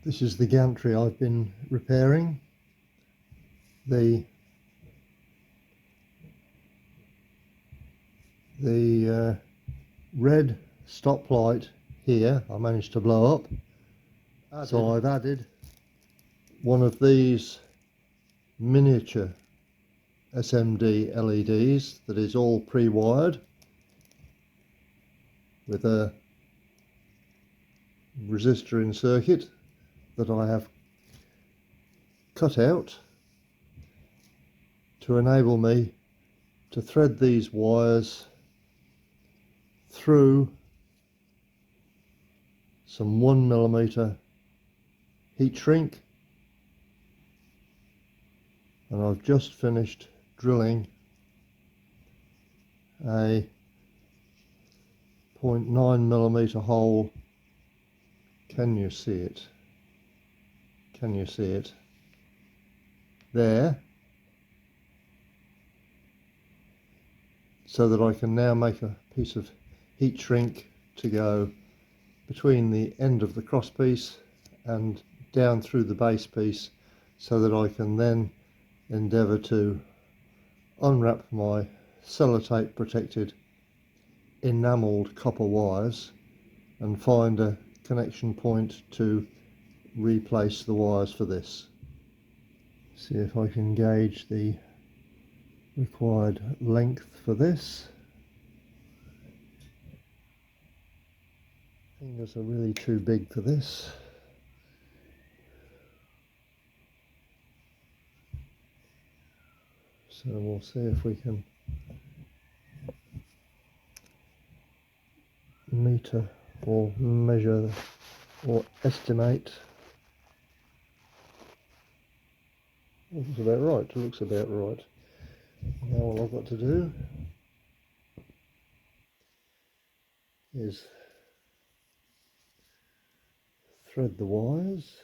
This is the gantry I've been repairing. The red stoplight here I managed to blow up, so I've added one of these miniature SMD LEDs that is all pre-wired with a resistor in circuit that I have cut out to enable me to thread these wires through some 1mm heat shrink, and I've just finished drilling a 0.9mm hole. Can you see it? Can you see it? There. So that I can now make a piece of heat shrink to go between the end of the cross piece and down through the base piece, so that I can then endeavour to unwrap my sellotape protected enamelled copper wires and find a connection point to replace the wires for this. See if I can gauge the required length for this. Fingers are really too big for this. So we'll see if we can meter or measure or estimate. Looks about right. It looks about right. Now all I've got to do is thread the wires.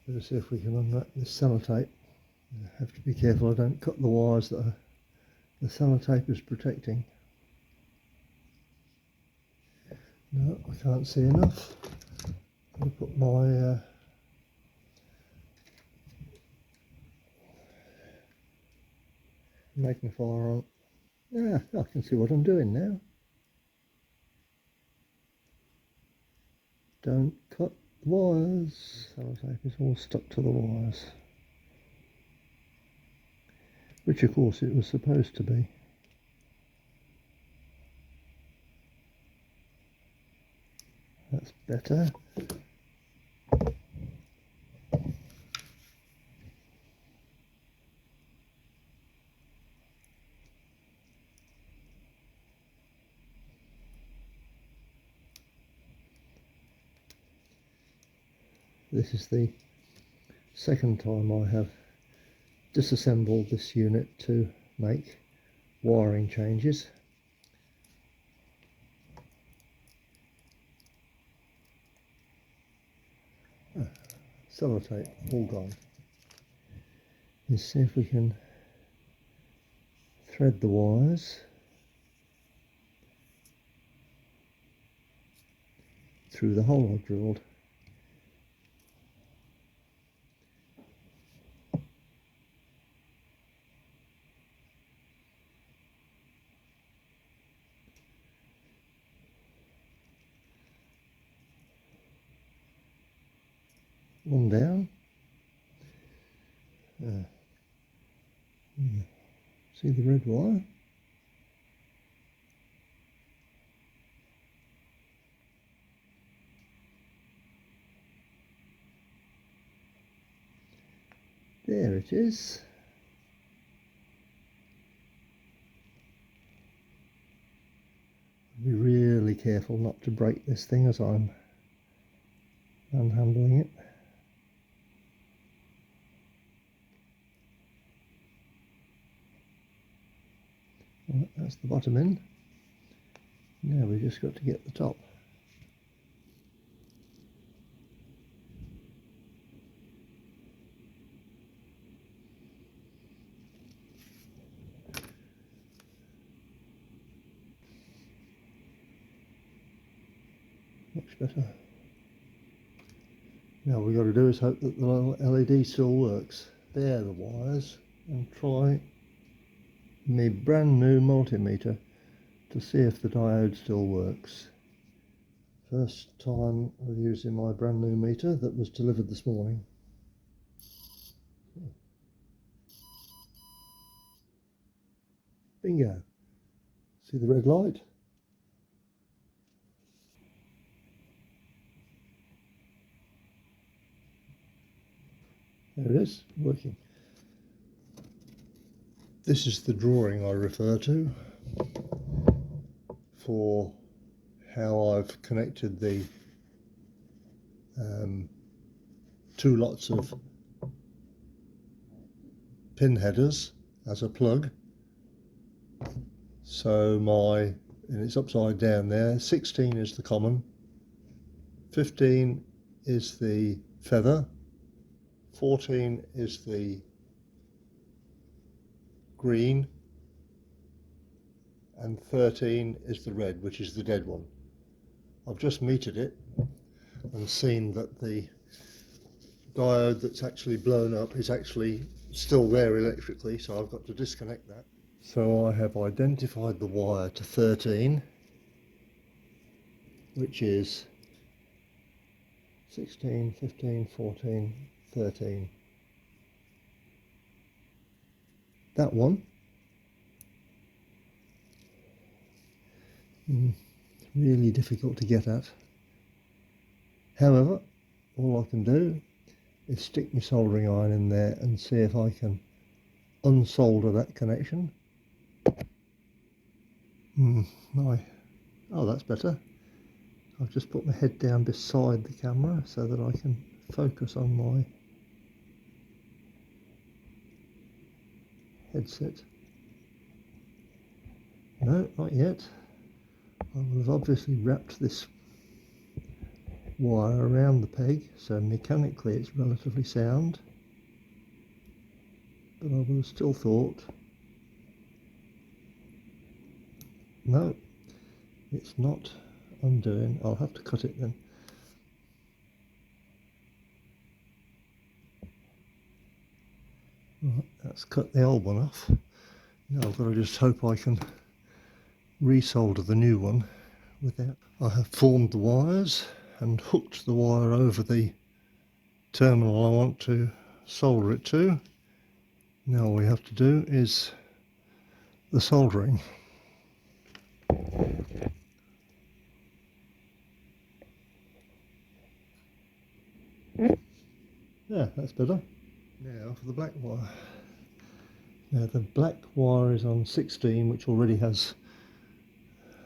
Let's see if we can unwrap this sellotape. I have to be careful I don't cut the wires that the sellotape is protecting. No, I can't see enough. I'll put my magnifier on. Yeah, I can see what I'm doing now. Don't cut the wires. Sellotape is all stuck to the wires, which of course it was supposed to be. That's better. This is the second time I have disassembled this unit to make wiring changes. Sellotape all gone. Let's see if we can thread the wires through the hole I've drilled. One down. See the red wire? There it is. Be really careful not to break this thing as I'm unhandling it. Right, that's the bottom end. Now we've just got to get the top. Much better. Now all we've got to do is hope that the little LED still works. There are the wires, and try my brand new multimeter to see if the diode still works. First time of using my brand new meter that was delivered this morning. Bingo! See the red light? There it is, working. This is the drawing I refer to for how I've connected the two lots of pin headers as a plug. So and it's upside down there, 16 is the common, 15 is the feather, 14 is the green, and 13 is the red, which is the dead one. I've just metered it and seen that the diode that's actually blown up is actually still there electrically, so I've got to disconnect that. So I have identified the wire to 13, which is 16, 15, 14, 13. That one. Really difficult to get at. However, all I can do is stick my soldering iron in there and see if I can unsolder that connection. Oh, that's better. I've just put my head down beside the camera so that I can focus on my headset. No, not yet. I will have obviously wrapped this wire around the peg, so mechanically it's relatively sound, but I would have still thought, no, it's not undoing. I'll have to cut it then. Right, that's cut the old one off. Now I've got to just hope I can resolder the new one without. I have formed the wires and hooked the wire over the terminal I want to solder it to. Now all we have to do is the soldering. Yeah, that's better. Now for the black wire. Now the black wire is on 16, which already has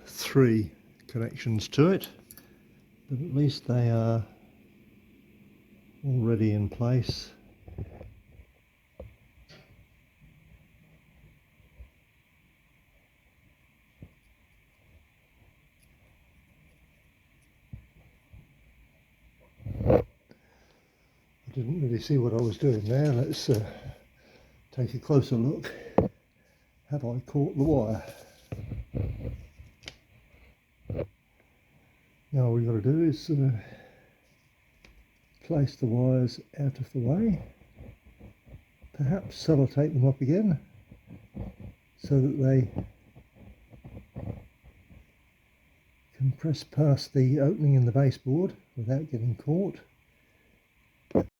3 connections to it, but at least they are already in place. I didn't really see what I was doing there. Let's take a closer look. Have I caught the wire? Now all we've got to do is place the wires out of the way, perhaps sellotape them up again so that they can press past the opening in the baseboard without getting caught.